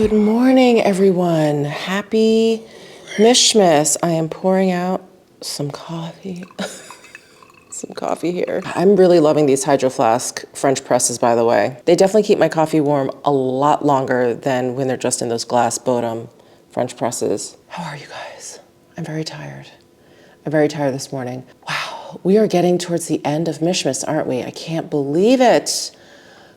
Good morning, everyone. Happy Mishmas. I am pouring out some coffee. Some coffee here. I'm really loving these Hydro Flask French presses, by the way. They definitely keep my coffee warm a lot longer than when they're just in those glass bottom French presses. How are you guys? I'm very tired. I'm very tired this morning. Wow, we are getting towards the end of Mishmas, aren't we? I can't believe it.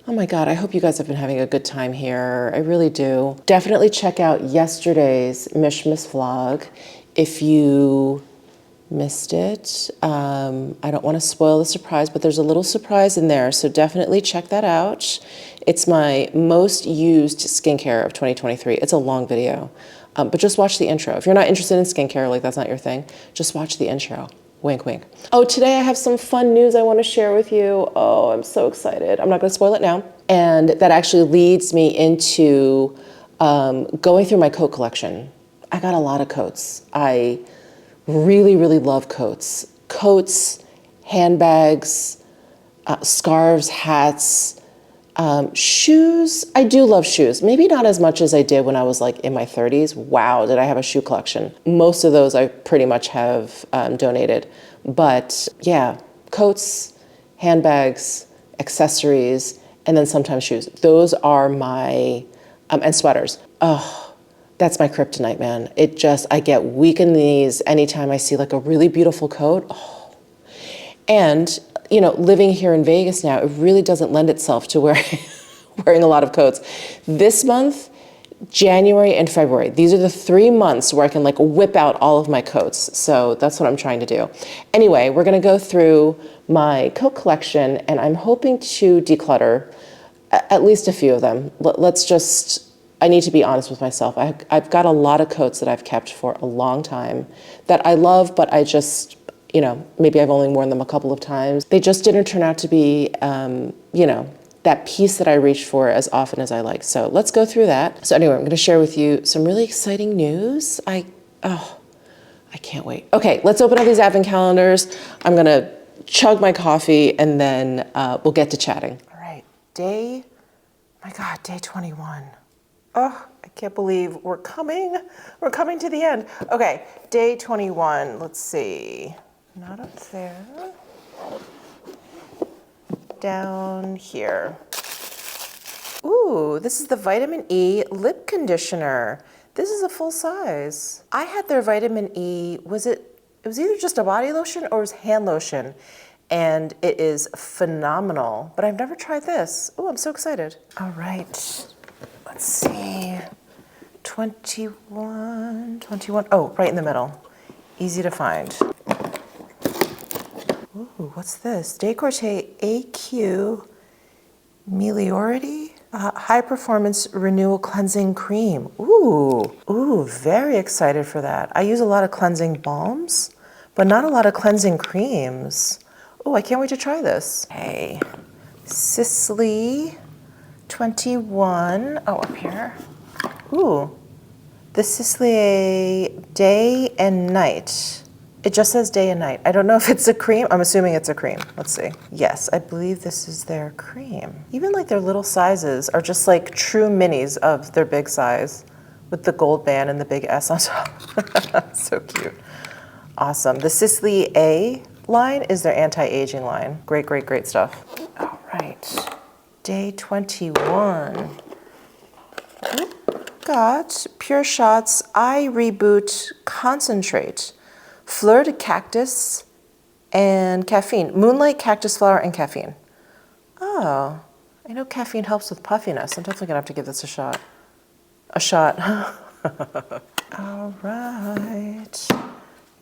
Oh my God, I hope you guys have been having a good time here. I really do. Definitely check out yesterday's Mishmas vlog if you missed it. I don't want to spoil the surprise, but there's a little surprise in there, so definitely check that out. It's my most used skincare of 2023. It's a long video, but just watch the intro. If you're not interested in skincare, like that's not your thing, just watch the intro. Wink, wink. Oh, today I have some fun news I want to share with you. Oh, I'm so excited. I'm not going to spoil it now. And that actually leads me into going through my coat collection. I got a lot of coats. I really, really love coats. Coats, handbags, scarves, hats, shoes. I do love shoes. Maybe not as much as I did when I was like in my 30s. Wow, did I have a shoe collection. Most of those I pretty much have donated. But yeah, coats, handbags, accessories, and then sometimes shoes. Those are my, and sweaters. Oh, that's my kryptonite, man. It just, I get weak in the knees anytime I see like a really beautiful coat. Oh. And you know, living here in Vegas now, it really doesn't lend itself to wearing a lot of coats. This month, January and February, these are the 3 months where I can like whip out all of my coats. So that's what I'm trying to do. Anyway, we're gonna go through my coat collection and I'm hoping to declutter at least a few of them. I need to be honest with myself. I've got a lot of coats that I've kept for a long time that I love, but I just, you know, maybe I've only worn them a couple of times. They just didn't turn out to be, you know, that piece that I reach for as often as I like. So let's go through that. So anyway, I'm gonna share with you some really exciting news. I can't wait. Okay, let's open up these advent calendars. I'm gonna chug my coffee and then we'll get to chatting. All right, day 21. Oh, I can't believe we're coming to the end. Okay, day 21, let's see. Not up there. Down here. Ooh, this is the Vitamin E lip conditioner. This is a full size. I had their Vitamin E, it was either just a body lotion or it was hand lotion. And it is phenomenal, but I've never tried this. Oh, I'm so excited. All right, let's see. 21, oh, right in the middle. Easy to find. Ooh, what's this? Decorte AQ Meliority High Performance Renewal Cleansing Cream. Ooh, very excited for that. I use a lot of cleansing balms, but not a lot of cleansing creams. Oh, I can't wait to try this. Hey, Sisley 21. Oh, up here. Ooh, the Sisley Day and Night. It just says day and night. I don't know if it's a cream. I'm assuming it's a cream. Let's see. Yes, I believe this is their cream. Even like their little sizes are just like true minis of their big size with the gold band and the big S on top. So cute. Awesome. The Sisley A line is their anti-aging line. Great, great, great stuff. All right. Day 21. Got Pure Shots Eye Reboot Concentrate. Fleur de cactus and caffeine. Moonlight, cactus flower, and caffeine. Oh, I know caffeine helps with puffiness. I'm definitely gonna have to give this a shot. All right.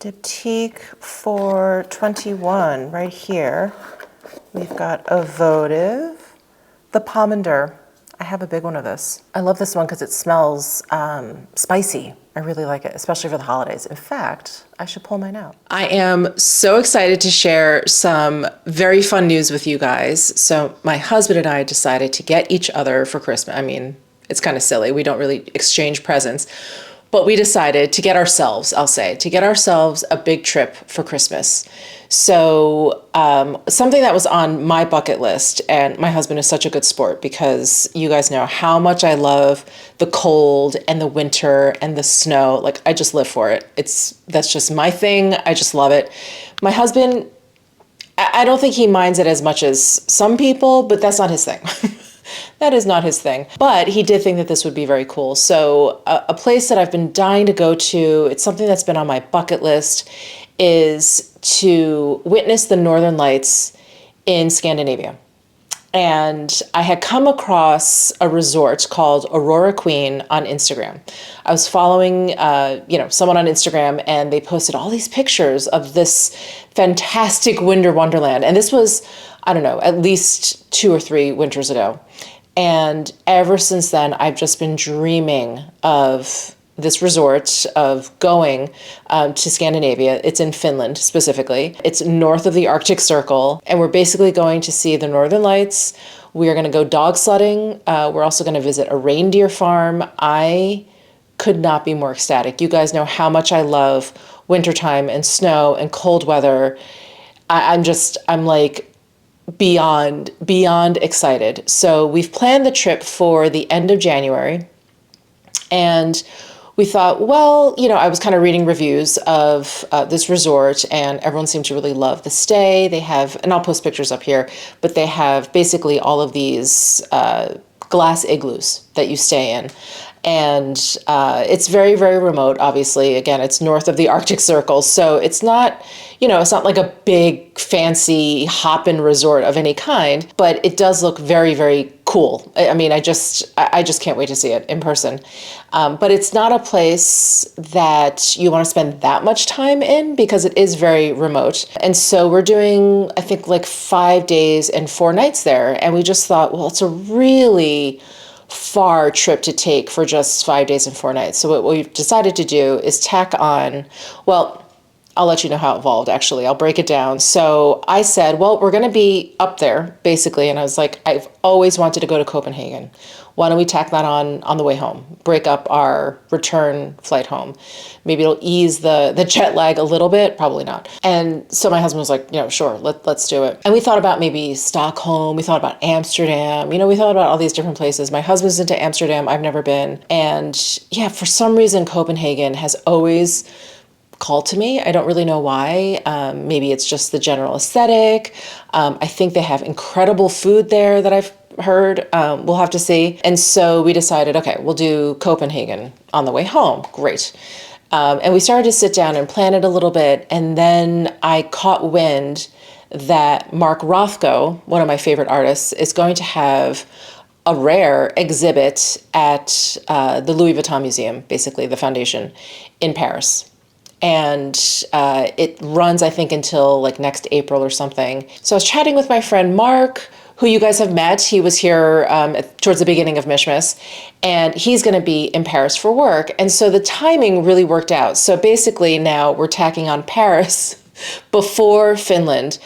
Diptyque for 21, right here. We've got a votive. The Pomander. I have a big one of this. I love this one because it smells spicy. I really like it, especially for the holidays. In fact, I should pull mine out. I am so excited to share some very fun news with you guys. So my husband and I decided to get each other for Christmas. I mean, it's kind of silly. We don't really exchange presents. But we decided to get ourselves, I'll say, to get ourselves a big trip for Christmas. So something that was on my bucket list, and my husband is such a good sport because you guys know how much I love the cold and the winter and the snow. Like, I just live for it. That's just my thing. I just love it. My husband, I don't think he minds it as much as some people, but that's not his thing. That is not his thing. But he did think that this would be very cool. So a place that I've been dying to go to, it's something that's been on my bucket list, is to witness the Northern Lights in Scandinavia. And I had come across a resort called Aurora Queen on Instagram. I was following, someone on Instagram, and they posted all these pictures of this fantastic winter wonderland. And this was, I don't know, at least 2 or 3 winters ago. And ever since then, I've just been dreaming of this resort, of going to Scandinavia. It's in Finland specifically. It's north of the Arctic Circle, and we're basically going to see the Northern Lights. We are going to go dog sledding. We're also going to visit a reindeer farm. I could not be more ecstatic. You guys know how much I love wintertime and snow and cold weather. I'm like beyond excited. So we've planned the trip for the end of January, and we thought, well, I was kind of reading reviews of this resort, and everyone seemed to really love the stay. They have, and I'll post pictures up here, but they have basically all of these glass igloos that you stay in. And it's very, very remote, obviously. Again, it's north of the Arctic Circle. So it's not, it's not like a big, fancy hop-in resort of any kind, but it does look very, very cool. I mean, I just can't wait to see it in person. But it's not a place that you want to spend that much time in because it is very remote. And so we're doing, I think, like 5 days and 4 nights there. And we just thought, well, it's a really far trip to take for just 5 days and 4 nights. So what we've decided to do is tack on, well, I'll let you know how it evolved, actually. I'll break it down. So I said, well, we're going to be up there, basically. And I was like, I've always wanted to go to Copenhagen. Why don't we tack that on the way home? Break up our return flight home. Maybe it'll ease the jet lag a little bit. Probably not. And so my husband was like, sure, let's do it. And we thought about maybe Stockholm. We thought about Amsterdam. We thought about all these different places. My husband's into Amsterdam. I've never been. And yeah, for some reason, Copenhagen has always called to me. I don't really know why. Maybe it's just the general aesthetic. I think they have incredible food there that I've heard. We'll have to see. And so we decided, okay, we'll do Copenhagen on the way home. Great. And we started to sit down and plan it a little bit. And then I caught wind that Mark Rothko, one of my favorite artists, is going to have a rare exhibit at the Louis Vuitton Museum, basically the foundation in Paris. And it runs, I think, until like next April or something. So I was chatting with my friend Mark, who you guys have met. He was here towards the beginning of Mishmas, and he's going to be in Paris for work. And so the timing really worked out. So basically now we're tacking on Paris before Finland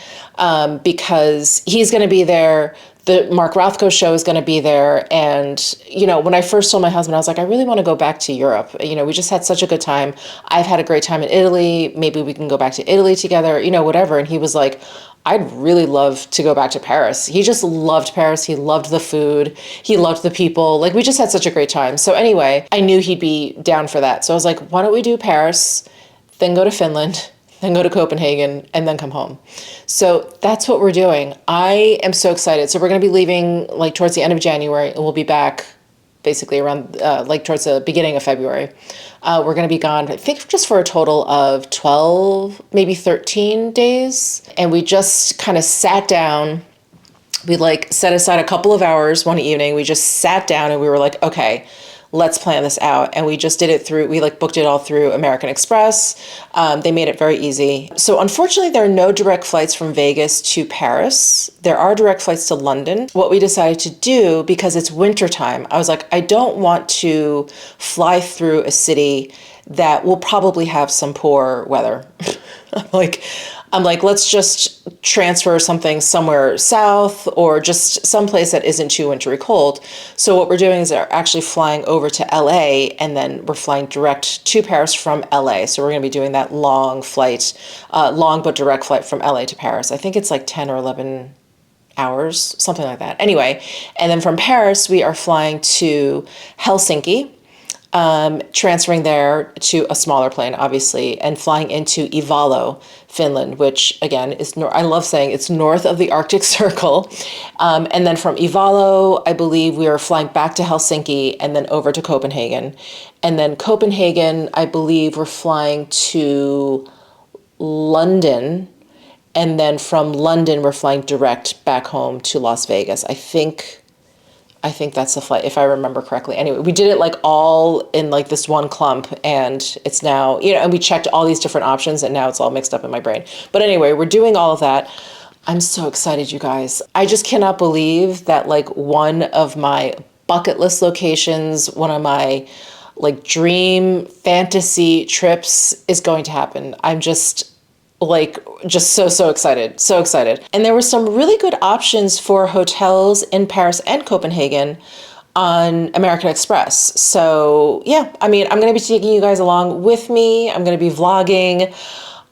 because he's going to be there. The Mark Rothko show is going to be there. And, when I first told my husband, I was like, I really want to go back to Europe. We just had such a good time. I've had a great time in Italy. Maybe we can go back to Italy together, whatever. And he was like, I'd really love to go back to Paris. He just loved Paris. He loved the food. He loved the people. Like, we just had such a great time. So anyway, I knew he'd be down for that. So I was like, why don't we do Paris, then go to Finland, then go to Copenhagen, and then come home. So that's what we're doing. I am so excited. So we're going to be leaving like towards the end of January, and we'll be back basically around like towards the beginning of February. We're going to be gone, I think, just for a total of 12, maybe 13 days. And we just kind of sat down. We like set aside a couple of hours one evening. We just sat down and we were like, okay, let's plan this out. And we just did it through, we like booked it all through American Express. They made it very easy. So unfortunately, there are no direct flights from Vegas to Paris. There are direct flights to London. What we decided to do, because it's wintertime, I was like, I don't want to fly through a city that will probably have some poor weather. Like, I'm like, let's just transfer something somewhere south or just someplace that isn't too wintry cold. So what we're doing is we're actually flying over to LA, and then we're flying direct to Paris from LA. So we're going to be doing that long flight, long but direct flight from LA to Paris. I think it's like 10 or 11 hours, something like that. Anyway, and then from Paris, we are flying to Helsinki, transferring there to a smaller plane, obviously, and flying into Ivalo, Finland, which again is, I love saying it's north of the Arctic Circle. And then from Ivalo, I believe we are flying back to Helsinki and then over to Copenhagen. And then Copenhagen, I believe we're flying to London. And then from London, we're flying direct back home to Las Vegas. I think that's the flight, if I remember correctly. Anyway, we did it like all in like this one clump, and it's now, and we checked all these different options, and now it's all mixed up in my brain. But anyway, we're doing all of that. I'm so excited, you guys. I just cannot believe that like one of my bucket list locations, one of my like dream fantasy trips is going to happen. I'm just so excited. And there were some really good options for hotels in Paris and Copenhagen on American Express. So yeah, I mean, I'm going to be taking you guys along with me. I'm going to be vlogging.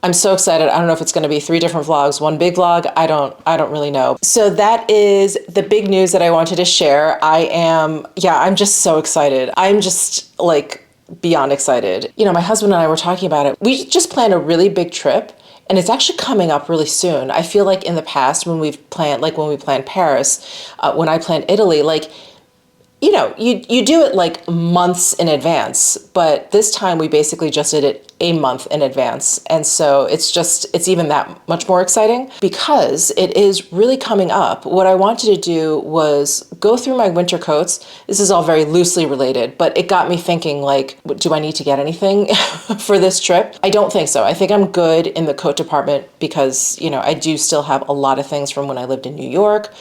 I'm so excited. I don't know if it's going to be 3 different vlogs, one big vlog. I don't really know. So that is the big news that I wanted to share. I'm just so excited. I'm just like beyond excited. My husband and I were talking about it. We just planned a really big trip, and it's actually coming up really soon. I feel like in the past when we've planned, like when we planned Paris, when I planned Italy, like, you do it like months in advance, but this time we basically just did it a month in advance. And so it's even that much more exciting because it is really coming up. What I wanted to do was go through my winter coats. This is all very loosely related, but it got me thinking, like, do I need to get anything for this trip? I don't think so. I think I'm good in the coat department because, I do still have a lot of things from when I lived in New York.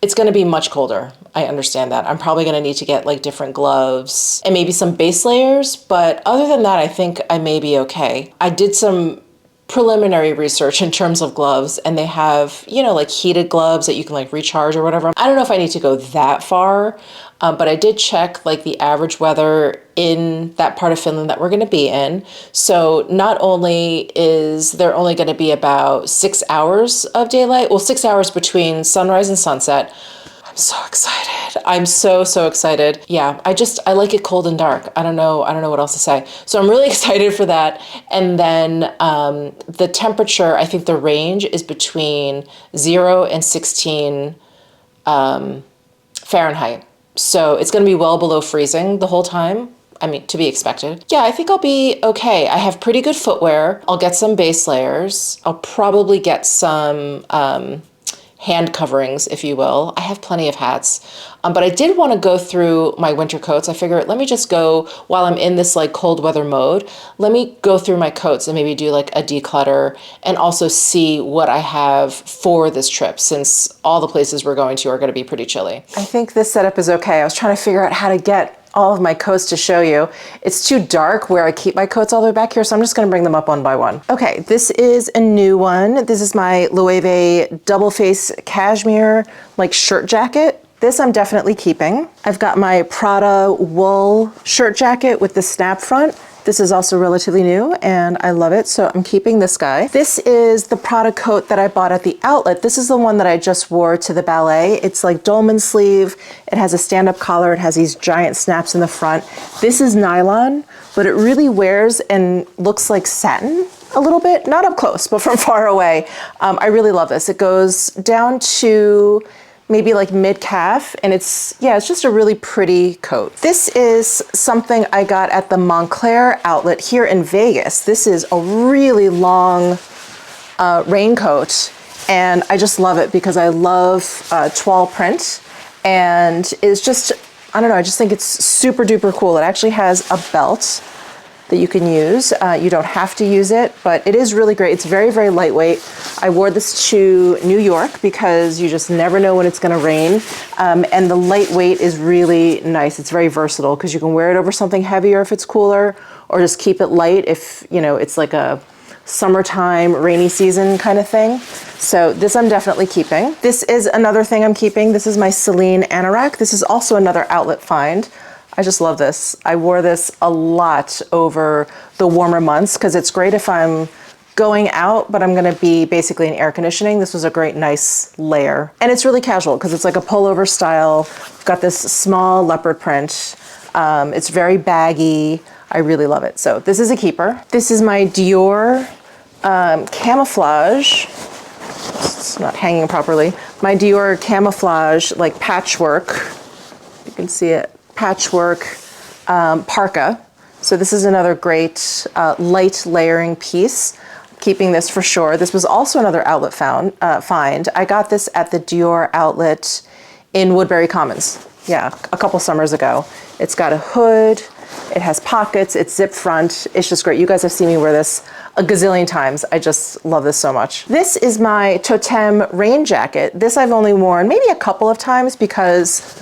It's going to be much colder. I understand that. I'm probably going to need to get like different gloves and maybe some base layers. But other than that, I think I may be okay. I did some preliminary research in terms of gloves, and they have, like heated gloves that you can like recharge or whatever. I don't know if I need to go that far, but I did check like the average weather in that part of Finland that we're going to be in. So not only is there only going to be about 6 hours of daylight, 6 hours between sunrise and sunset. I'm so excited. I'm so excited. Yeah, I like it cold and dark. I don't know what else to say. So I'm really excited for that. And then the temperature, I think the range is between 0 and 16 Fahrenheit. So it's going to be well below freezing the whole time. I mean, to be expected. Yeah, I think I'll be okay. I have pretty good footwear. I'll get some base layers. I'll probably get some hand coverings, if you will. I have plenty of hats, but I did want to go through my winter coats. I figured, let me just go, while I'm in this like cold weather mode, let me go through my coats and maybe do like a declutter and also see what I have for this trip, since all the places we're going to are going to be pretty chilly. I think this setup is okay. I was trying to figure out how to get all of my coats to show you. It's too dark where I keep my coats all the way back here, so I'm just gonna bring them up one by one. Okay, this is a new one. This is my Loewe double face cashmere like shirt jacket. This I'm definitely keeping. I've got my Prada wool shirt jacket with the snap front. This is also relatively new and I love it, so I'm keeping this guy. This is the Prada coat that I bought at the outlet. This is the one that I just wore to the ballet. It's like dolman sleeve. It has a stand-up collar. It has these giant snaps in the front. This is nylon, but it really wears and looks like satin a little bit, not up close, but from far away. I really love this. It goes down to maybe like mid-calf, and it's just a really pretty coat. This is something I got at the Montclair outlet here in Vegas. This is a really long raincoat, and I just love it because I love toile print, and it's just, I don't know, I just think it's super duper cool. It actually has a belt that you can use. You don't have to use it, but it is really great. It's very, very lightweight. I wore this to New York because you just never know when it's gonna rain. And the lightweight is really nice. It's very versatile because you can wear it over something heavier if it's cooler, or just keep it light if, it's like a summertime, rainy season kind of thing. So this I'm definitely keeping. This is another thing I'm keeping. This is my Celine anorak. This is also another outlet find. I just love this. I wore this a lot over the warmer months because it's great if I'm going out, but I'm gonna be basically in air conditioning. This was a great, nice layer. And it's really casual because it's like a pullover style. I've got this small leopard print. It's very baggy. I really love it. So this is a keeper. This is my Dior camouflage. It's not hanging properly. My Dior camouflage, like patchwork. You can see it, patchwork parka. So this is another great light layering piece. Keeping this for sure. This was also another outlet find. I got this at the Dior outlet in Woodbury Commons. Yeah, a couple summers ago. It's got a hood, it has pockets, it's zip front. It's just great. You guys have seen me wear this a gazillion times. I just love this so much. This is my Totem rain jacket. This I've only worn maybe a couple of times because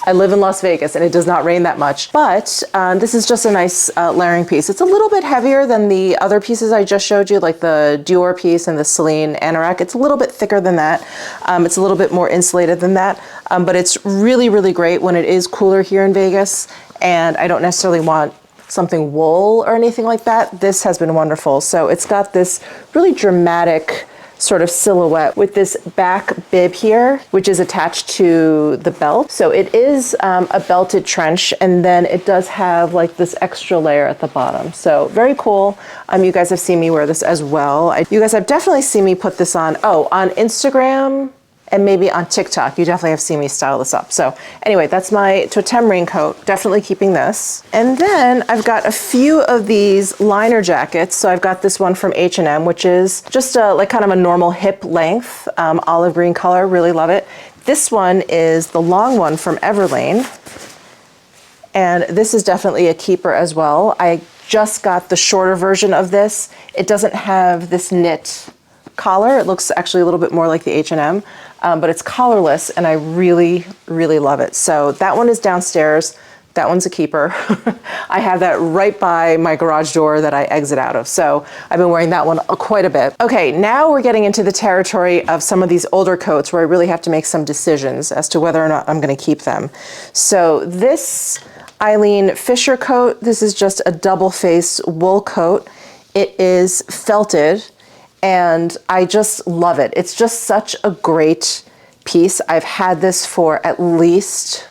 I live in Las Vegas and it does not rain that much. But this is just a nice layering piece. It's a little bit heavier than the other pieces I just showed you, like the Dior piece and the Celine anorak. It's a little bit thicker than that. It's a little bit more insulated than that. But it's really, really great when it is cooler here in Vegas and I don't necessarily want something wool or anything like that. This has been wonderful. So it's got this really dramatic sort of silhouette with this back bib here, which is attached to the belt. So it is a belted trench, and then it does have like this extra layer at the bottom. So very cool. You guys have seen me wear this as well. You guys have definitely seen me put this on, on Instagram and maybe on TikTok. You definitely have seen me style this up. So anyway, that's my Totem raincoat. Definitely keeping this. And then I've got a few of these liner jackets. So I've got this one from H&M, which is just like kind of a normal hip length, olive green color. Really love it. This one is the long one from Everlane. And this is definitely a keeper as well. I just got the shorter version of this. It doesn't have this knit collar. It looks actually a little bit more like the H&M, but it's collarless and I really, really love it. So that one is downstairs. That one's a keeper. I have that right by my garage door that I exit out of. So I've been wearing that one quite a bit. Okay, now we're getting into the territory of some of these older coats where I really have to make some decisions as to whether or not I'm gonna keep them. So this Eileen Fisher coat, this is just a double face wool coat. It is felted. And I just love it. It's just such a great piece. I've had this for at least,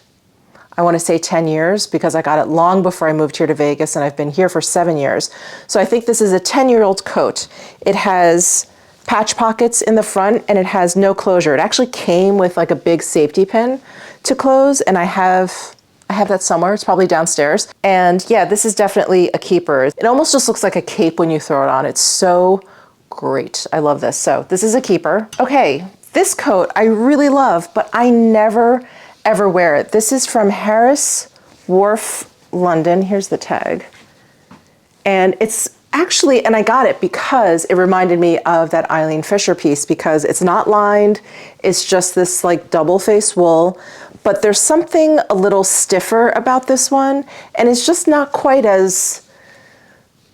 I want to say 10 years because I got it long before I moved here to Vegas and I've been here for 7 years. So I think this is a 10-year-old coat. It has patch pockets in the front and it has no closure. It actually came with like a big safety pin to close and I have that somewhere. It's probably downstairs. And yeah, this is definitely a keeper. It almost just looks like a cape when you throw it on. It's so great. I love this. So this is a keeper. Okay, this coat I really love, but I never ever wear it. This is from Harris Wharf, London. Here's the tag. And it's actually, and I got it because it reminded me of that Eileen Fisher piece because it's not lined. It's just this like double face wool, but there's something a little stiffer about this one. And it's just not quite as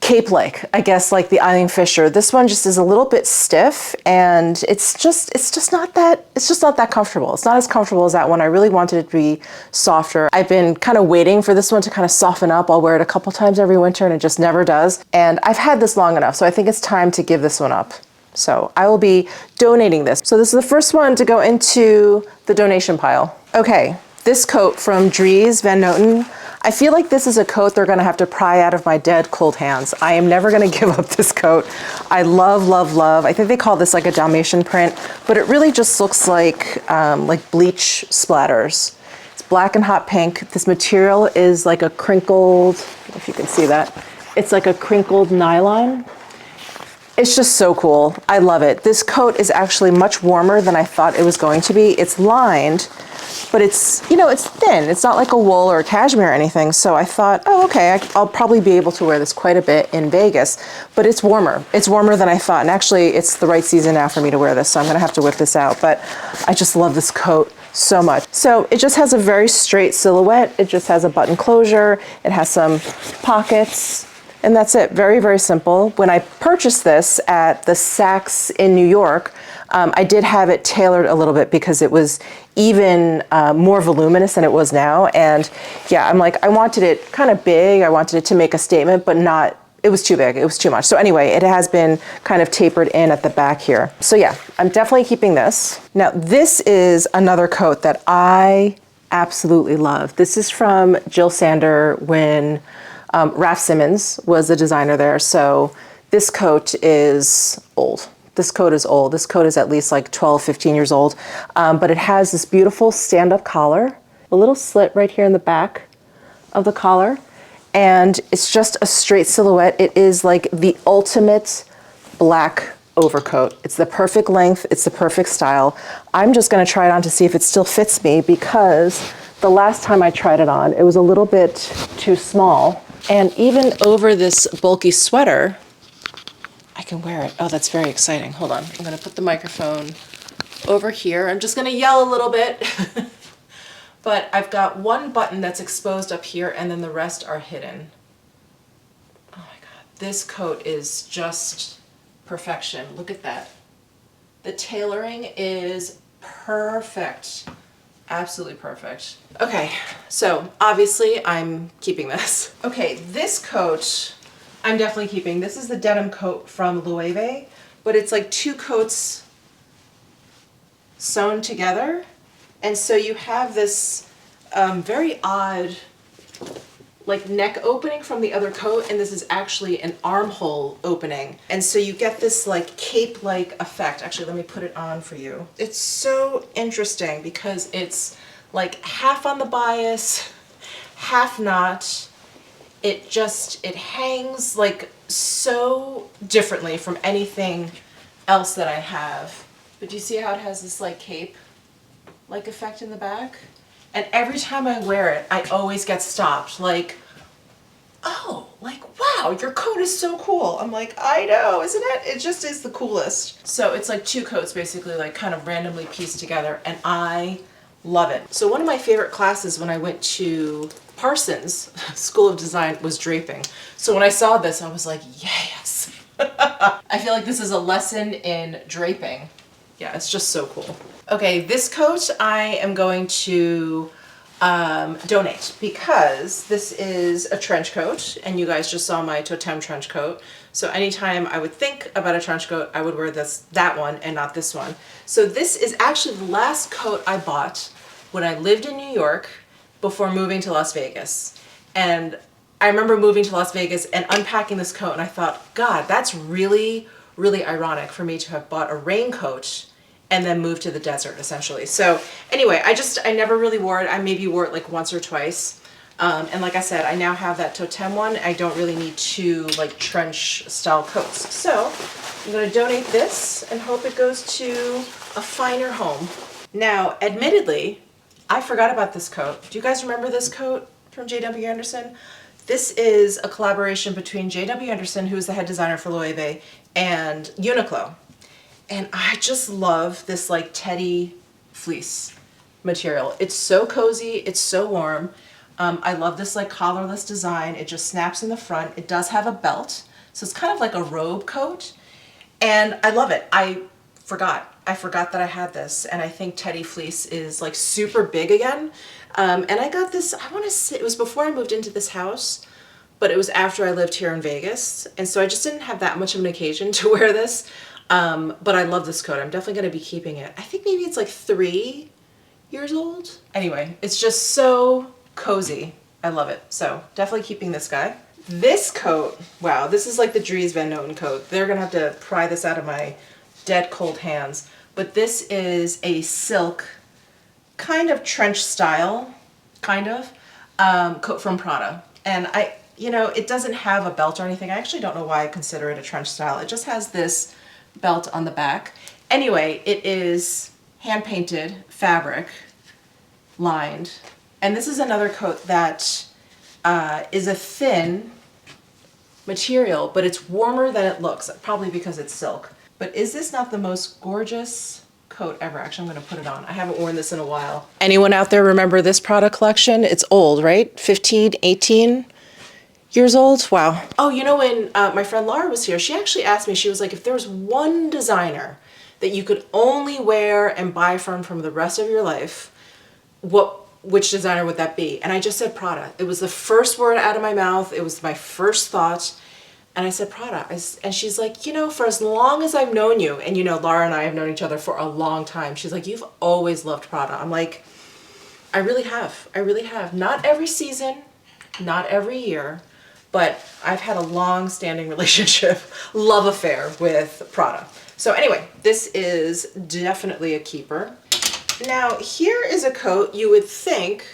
cape-like, I guess, like the Eileen Fisher. This one just is a little bit stiff and it's just not that comfortable. It's not as comfortable as that one. I really wanted it to be softer. I've been kind of waiting for this one to kind of soften up. I'll wear it a couple times every winter and it just never does. And I've had this long enough, so I think it's time to give this one up. So I will be donating this. So this is the first one to go into the donation pile. Okay, this coat from Dries Van Noten. I feel like this is a coat they're gonna have to pry out of my dead cold hands. I am never gonna give up this coat. I love, love, love. I think they call this like a Dalmatian print, but it really just looks like bleach splatters. It's black and hot pink. This material is like a crinkled, if you can see that, it's like a crinkled nylon. It's just so cool. I love it. This coat is actually much warmer than I thought it was going to be. It's lined, but it's, you know, it's thin. It's not like a wool or a cashmere or anything. So I thought, oh, okay, I'll probably be able to wear this quite a bit in Vegas, but it's warmer. It's warmer than I thought. And actually it's the right season now for me to wear this. So I'm gonna have to whip this out, but I just love this coat so much. So it just has a very straight silhouette. It just has a button closure. It has some pockets. And that's it. Very, very simple. When I purchased this at the Saks in New York, I did have it tailored a little bit because it was even more voluminous than it was now. And yeah, I'm like, I wanted it kind of big. I wanted it to make a statement, but not, it was too big. It was too much. So anyway, it has been kind of tapered in at the back here. So yeah, I'm definitely keeping this. Now, this is another coat that I absolutely love. This is from Jill Sander when Raf Simons was the designer there. So this coat is old. This coat is old. This coat is at least like 12, 15 years old. But it has this beautiful stand-up collar, a little slit right here in the back of the collar. And it's just a straight silhouette. It is like the ultimate black overcoat. It's the perfect length. It's the perfect style. I'm just gonna try it on to see if it still fits me because the last time I tried it on, it was a little bit too small. And even over this bulky sweater, I can wear it. Oh, that's very exciting. Hold on. I'm going to put the microphone over here. I'm just going to yell a little bit. But I've got one button that's exposed up here and then the rest are hidden. Oh my God. This coat is just perfection. Look at that. The tailoring is perfect. Absolutely perfect. Okay, so obviously I'm keeping this. Okay, this coat I'm definitely keeping. This is the denim coat from Loewe, but it's like two coats sewn together. And so you have this very odd like neck opening from the other coat, and this is actually an armhole opening. And so you get this like cape-like effect. Actually, let me put it on for you. It's so interesting because it's like half on the bias, half not. It hangs like so differently from anything else that I have. But do you see how it has this like cape-like effect in the back? And every time I wear it, I always get stopped, like, oh, like, wow, your coat is so cool. I'm like, I know, isn't it? It just is the coolest. So it's like two coats basically like kind of randomly pieced together, and I love it. So one of my favorite classes when I went to Parsons School of Design was draping. So when I saw this, I was like, yes. I feel like this is a lesson in draping. Yeah, it's just so cool. Okay, this coat I am going to donate because this is a trench coat, and you guys just saw my Totem trench coat. So anytime I would think about a trench coat, I would wear that one and not this one. So this is actually the last coat I bought when I lived in New York before moving to Las Vegas. And I remember moving to Las Vegas and unpacking this coat, and I thought, God, that's really, really ironic for me to have bought a raincoat and then moved to the desert, essentially. So anyway, I never really wore it. I maybe wore it like once or twice. And like I said, I now have that Totem one. I don't really need two like trench style coats. So I'm gonna donate this and hope it goes to a finer home. Now, admittedly, I forgot about this coat. Do you guys remember this coat from J.W. Anderson? This is a collaboration between J.W. Anderson, who is the head designer for Loewe, and Uniqlo. And I just love this like teddy fleece material. It's so cozy, it's so warm. I love this like collarless design. It just snaps in the front. It does have a belt, so it's kind of like a robe coat. And I love it. I forgot that I had this, and I think teddy fleece is like super big again. And I got this, I want to say, it was before I moved into this house, but it was after I lived here in Vegas. And so I just didn't have that much of an occasion to wear this. But I love this coat. I'm definitely going to be keeping it. I think maybe it's like 3 years old. Anyway, it's just so cozy. I love it. So definitely keeping this guy. This coat, wow, this is like the Dries Van Noten coat. They're going to have to pry this out of my dead cold hands. But this is a silk, kind of trench style, coat from Prada. And it doesn't have a belt or anything. I actually don't know why I consider it a trench style. It just has this belt on the back. Anyway, it is hand-painted fabric, lined. And this is another coat that is a thin material, but it's warmer than it looks, probably because it's silk. But is this not the most gorgeous coat ever? Actually, I'm going to put it on. I haven't worn this in a while. Anyone out there remember this product collection? It's old, right? 15, 18? years old. Wow. Oh, you know, when my friend Laura was here, she actually asked me, she was like, if there was one designer that you could only wear and buy from the rest of your life, which designer would that be? And I just said Prada. It was the first word out of my mouth. It was my first thought. And I said Prada. And she's like, you know, for as long as I've known you, and you know, Laura and I have known each other for a long time. She's like, you've always loved Prada. I'm like, I really have. I really have. Not every season, not every year, but I've had a long-standing relationship, love affair with Prada. So anyway, this is definitely a keeper. Now, here is a coat you would think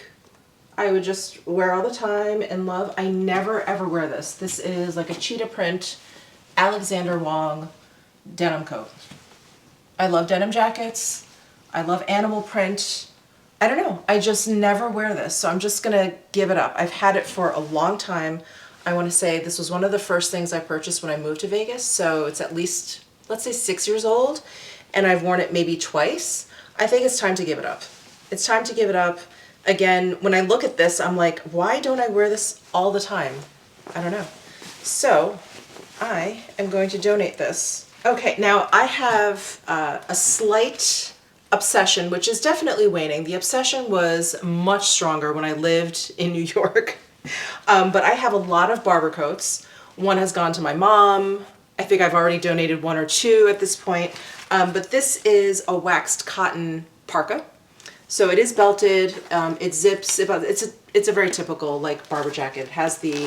I would just wear all the time and love. I never ever wear this. This is like a cheetah print Alexander Wong denim coat. I love denim jackets. I love animal print. I don't know. I just never wear this, so I'm just gonna give it up. I've had it for a long time. I want to say this was one of the first things I purchased when I moved to Vegas, so it's at least, let's say, 6 years old, and I've worn it maybe twice. I think it's time to give it up. It's time to give it up. Again, when I look at this, I'm like, why don't I wear this all the time? I don't know. So I am going to donate this. Okay, now I have a slight obsession, which is definitely waning. The obsession was much stronger when I lived in New York. But I have a lot of barber coats. One has gone to my mom. I think I've already donated 1 or 2 at this point. But this is a waxed cotton parka. So it is belted, it zips, it's a very typical like barber jacket. It has the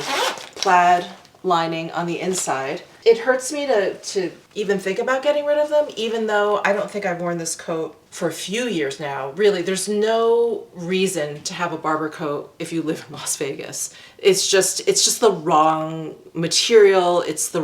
plaid lining on the inside. It hurts me to even think about getting rid of them, even though I don't think I've worn this coat for a few years now. Really, there's no reason to have a barber coat if you live in Las Vegas. It's just the wrong material. It's just the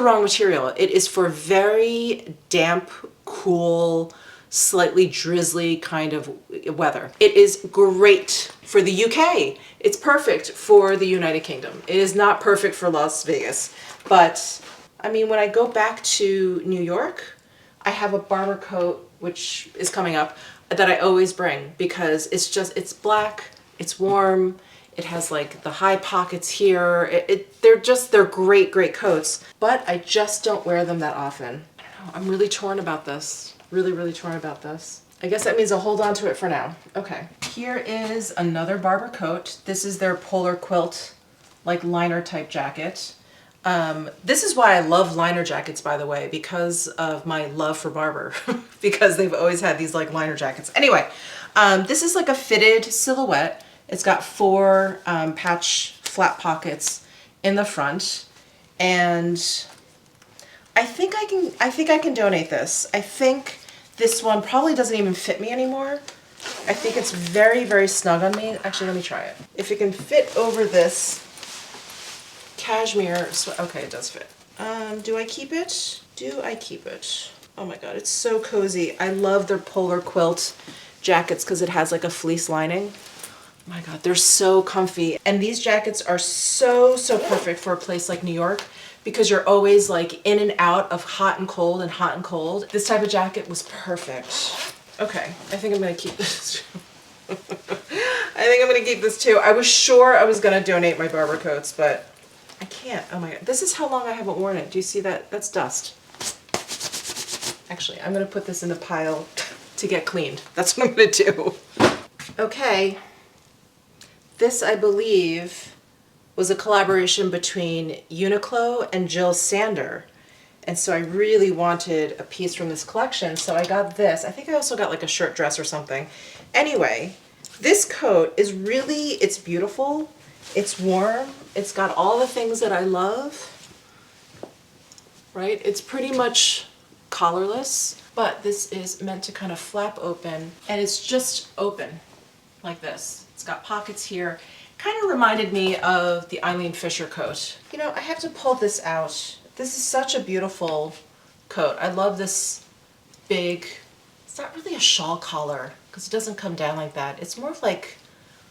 wrong material. It is for very damp, cool, slightly drizzly kind of weather. It is great for the UK. It's perfect for the United Kingdom. It is not perfect for Las Vegas. But I mean, when I go back to New York, I have a barber coat, which is coming up, that I always bring because it's black, it's warm, it has like the high pockets here. They're great coats, but I just don't wear them that often. I don't know, I'm really torn about this. Really torn about this. I guess that means I'll hold on to it for now. Okay, here is another barber coat. This is their polar quilt, like liner type jacket. This is why I love liner jackets, by the way, because of my love for Barber, because they've always had these like liner jackets. Anyway, this is like a fitted silhouette. It's got 4 patch flat pockets in the front, and I think I can donate this. I think this one probably doesn't even fit me anymore. I think it's very snug on me. Actually, let me try it. If it can fit over this cashmere, okay, it does fit. Do I keep it? Do I keep it? Oh my God, it's so cozy. I love their polar quilt jackets because it has like a fleece lining. Oh my God, they're so comfy. And these jackets are so perfect for a place like New York because you're always like in and out of hot and cold and hot and cold. This type of jacket was perfect. Okay, I think I'm gonna keep this. I think I'm gonna keep this too. I was sure I was gonna donate my barber coats, but I can't. Oh my God, this is how long I haven't worn it. Do you see that? That's dust. Actually, I'm gonna put this in the pile to get cleaned. That's what I'm gonna do. Okay, this I believe was a collaboration between Uniqlo and Jill Sander. And so I really wanted a piece from this collection, so I got this. I think I also got like a shirt dress or something. Anyway, this coat is really, it's beautiful, it's warm, it's got all the things that I love, right? It's pretty much collarless, but this is meant to kind of flap open, and it's just open like this. It's got pockets here. Kind of reminded me of the Eileen Fisher coat. You know, I have to pull this out. This is such a beautiful coat. I love this big, it's not really a shawl collar because it doesn't come down like that. It's more of like,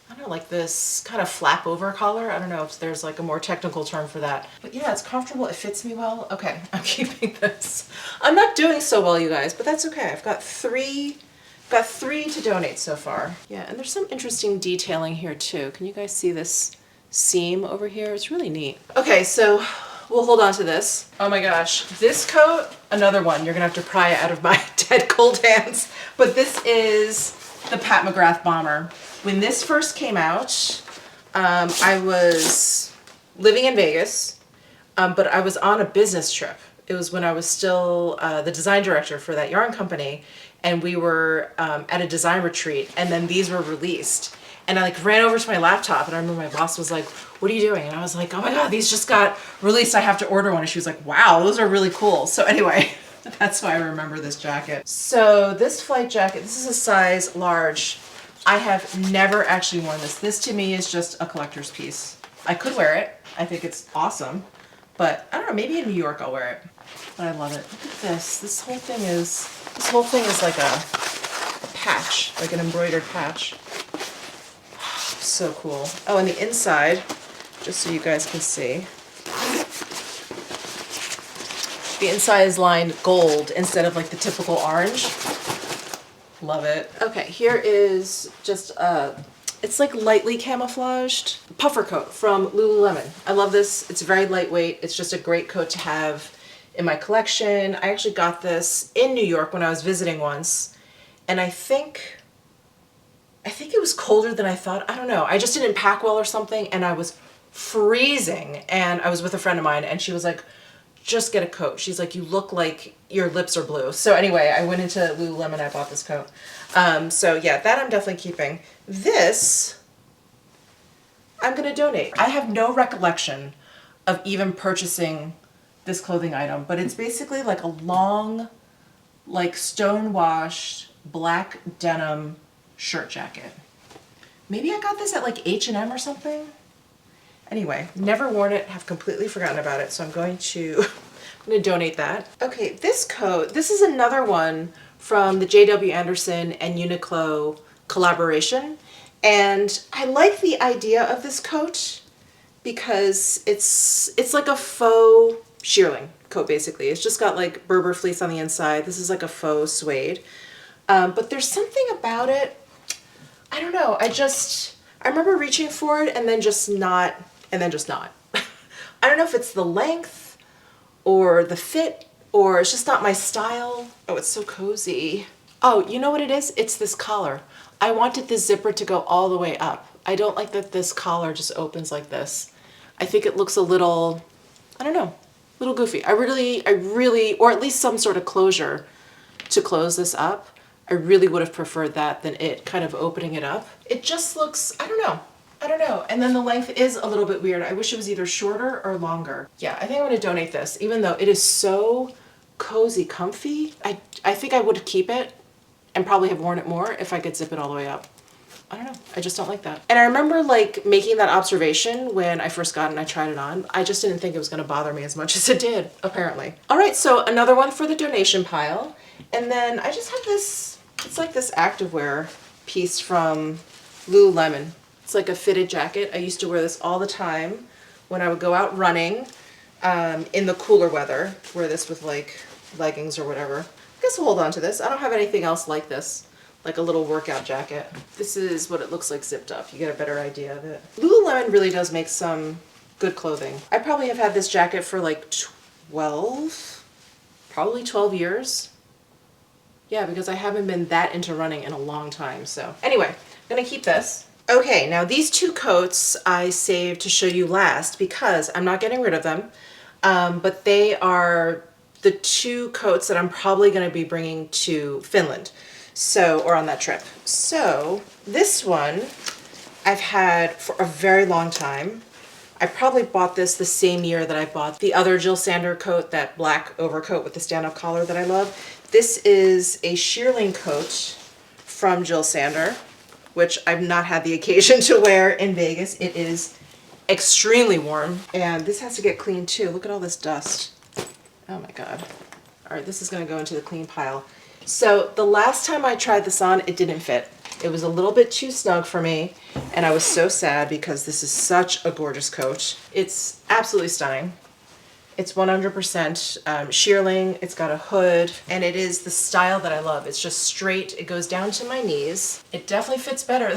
I don't know, like this kind of flap over collar. I don't know if there's like a more technical term for that. But yeah, it's comfortable, it fits me well. Okay, I'm keeping this. I'm not doing so well, you guys, but that's okay. I've got three to donate so far. Yeah, and there's some interesting detailing here too. Can you guys see this seam over here. It's really neat. Okay, so we'll hold on to this. Oh my gosh, this coat, another one. You're gonna have to pry it out of my dead cold hands. But this is the Pat McGrath bomber. When this first came out, I was living in Vegas, but I was on a business trip. It was when I was still the design director for that yarn company, and we were at a design retreat, and then these were released. And I like ran over to my laptop, and I remember my boss was like, "What are you doing?" And I was like, "Oh my God, these just got released. I have to order one." And she was like, "Wow, those are really cool." So anyway, that's why I remember this jacket. So this flight jacket, this is a size large. I have never actually worn this. This to me is just a collector's piece. I could wear it. I think it's awesome. But I don't know, maybe in New York I'll wear it. But I love it. Look at this. This whole thing is like a patch, like an embroidered patch. So cool. Oh, and the inside, just so you guys can see, the inside is lined gold instead of like the typical orange. Love it. Okay, here is just it's like lightly camouflaged puffer coat from Lululemon. I love this. It's very lightweight. It's just a great coat to have in my collection. I actually got this in New York when I was visiting once, and I think it was colder than I thought. I don't know. I just didn't pack well or something, and I was freezing, and I was with a friend of mine, and she was like, "Just get a coat." She's like, "You look like your lips are blue." So anyway, I went into Lululemon, I bought this coat. So yeah, that I'm definitely keeping. This, I'm gonna donate. I have no recollection of even purchasing this clothing item, but it's basically like a long, like stone-washed black denim shirt jacket. Maybe I got this at like H&M or something. Anyway, never worn it, have completely forgotten about it, so I'm going to donate that. Okay, this coat, this is another one from the J.W. Anderson and Uniqlo collaboration, and I like the idea of this coat because it's like a faux shearling coat basically. It's just got like Berber fleece on the inside. This is like a faux suede, but there's something about it, I don't know, I remember reaching for it and then just not. I don't know if it's the length or the fit or it's just not my style. Oh, it's so cozy. Oh, you know what it is? It's this collar. I wanted this zipper to go all the way up. I don't like that this collar just opens like this. I think it looks a little, I don't know, a little goofy. I really, or at least some sort of closure to close this up. I really would have preferred that than it kind of opening it up. It just looks, I don't know. And then the length is a little bit weird. I wish it was either shorter or longer. Yeah, I think I'm gonna donate this, even though it is so cozy, comfy. I think I would keep it and probably have worn it more if I could zip it all the way up. I don't know, I just don't like that. And I remember like making that observation when I first got it and I tried it on. I just didn't think it was gonna bother me as much as it did, apparently. All right, so another one for the donation pile. And then I just have this, it's like this activewear piece from Lululemon. It's like a fitted jacket. I used to wear this all the time when I would go out running in the cooler weather. Wear this with like leggings or whatever. I guess I'll hold on to this. I don't have anything else like this, like a little workout jacket. This is what it looks like zipped up. You get a better idea of it. Lululemon really does make some good clothing. I probably have had this jacket for like 12 years. Yeah, because I haven't been that into running in a long time. So anyway, I'm gonna keep this. Okay, now these two coats I saved to show you last because I'm not getting rid of them, but they are the two coats that I'm probably going to be bringing to Finland, or on that trip. So this one I've had for a very long time. I probably bought this the same year that I bought the other Jill Sander coat, that black overcoat with the stand-up collar that I love. This is a shearling coat from Jill Sander, which I've not had the occasion to wear in Vegas. It is extremely warm, and this has to get cleaned too. Look at all this dust. Oh my God. All right, this is gonna go into the clean pile. So the last time I tried this on, it didn't fit. It was a little bit too snug for me, and I was so sad because this is such a gorgeous coat. It's absolutely stunning. It's 100% shearling, it's got a hood, and it is the style that I love. It's just straight, it goes down to my knees. It definitely fits better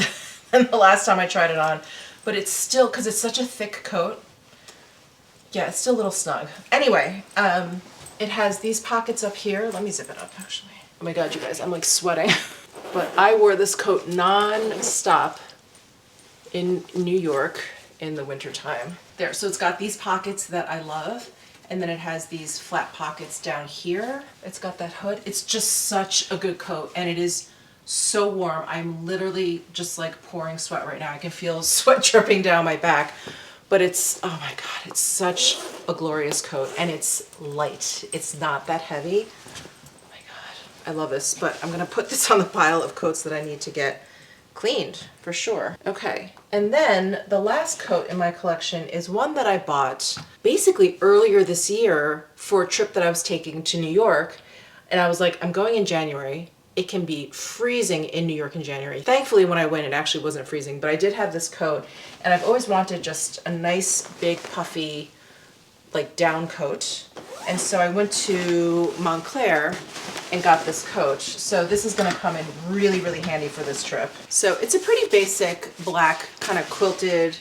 than the last time I tried it on, but it's still, because it's such a thick coat, yeah, it's still a little snug. Anyway, it has these pockets up here. Let me zip it up, actually. Oh my God, you guys, I'm like sweating. But I wore this coat non-stop in New York in the wintertime. There, so it's got these pockets that I love, and then it has these flat pockets down here. It's got that hood. It's just such a good coat, and it is so warm. I'm literally just like pouring sweat right now. I can feel sweat dripping down my back, but it's, oh my God, it's such a glorious coat, and it's light. It's not that heavy. Oh my God, I love this, but I'm gonna put this on the pile of coats that I need to get cleaned for sure. Okay, and then the last coat in my collection is one that I bought basically earlier this year for a trip that I was taking to New York. And I was like, I'm going in January. It can be freezing in New York in January. Thankfully, when I went, it actually wasn't freezing, but I did have this coat, and I've always wanted just a nice, big, puffy, like down coat. And so I went to Montclair and got this coat. So this is gonna come in really, really handy for this trip. So it's a pretty basic black kind of quilted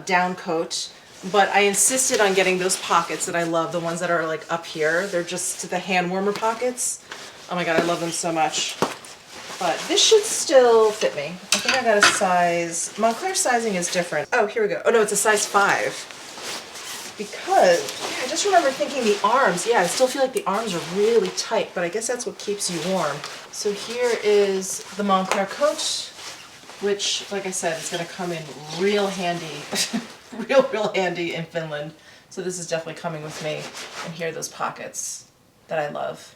down coat, but I insisted on getting those pockets that I love, the ones that are like up here. They're just the hand warmer pockets. Oh my God, I love them so much. But this should still fit me. I think I got a size, Montclair sizing is different. Oh, here we go. Oh no, it's a size 5. Because I just remember thinking the arms, yeah, I still feel like the arms are really tight, but I guess that's what keeps you warm. So here is the Montclair coat, which, like I said, is gonna come in real handy, real handy in Finland. So this is definitely coming with me. And here are those pockets that I love.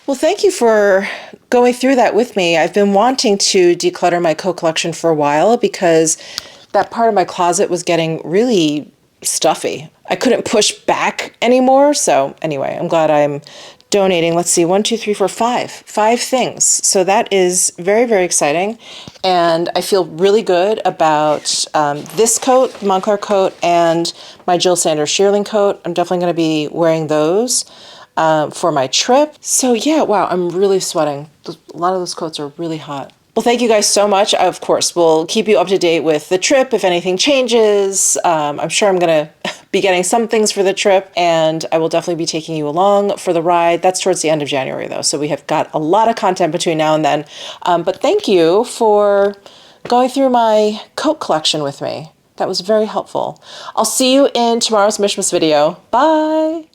Well, thank you for going through that with me. I've been wanting to declutter my coat collection for a while because that part of my closet was getting really stuffy. I couldn't push back anymore. So anyway, I'm glad I'm donating. Let's see, 1, 2, 3, 4, 5 things. So that is very, very exciting. And I feel really good about this coat, Montclair coat, and my Jill Sanders shearling coat. I'm definitely going to be wearing those for my trip. So yeah, wow, I'm really sweating. A lot of those coats are really hot. Well, thank you guys so much. Of course, we'll keep you up to date with the trip if anything changes. I'm sure I'm going to be getting some things for the trip, and I will definitely be taking you along for the ride. That's towards the end of January, though, so we have got a lot of content between now and then. But thank you for going through my coat collection with me. That was very helpful. I'll see you in tomorrow's Mishmas video. Bye!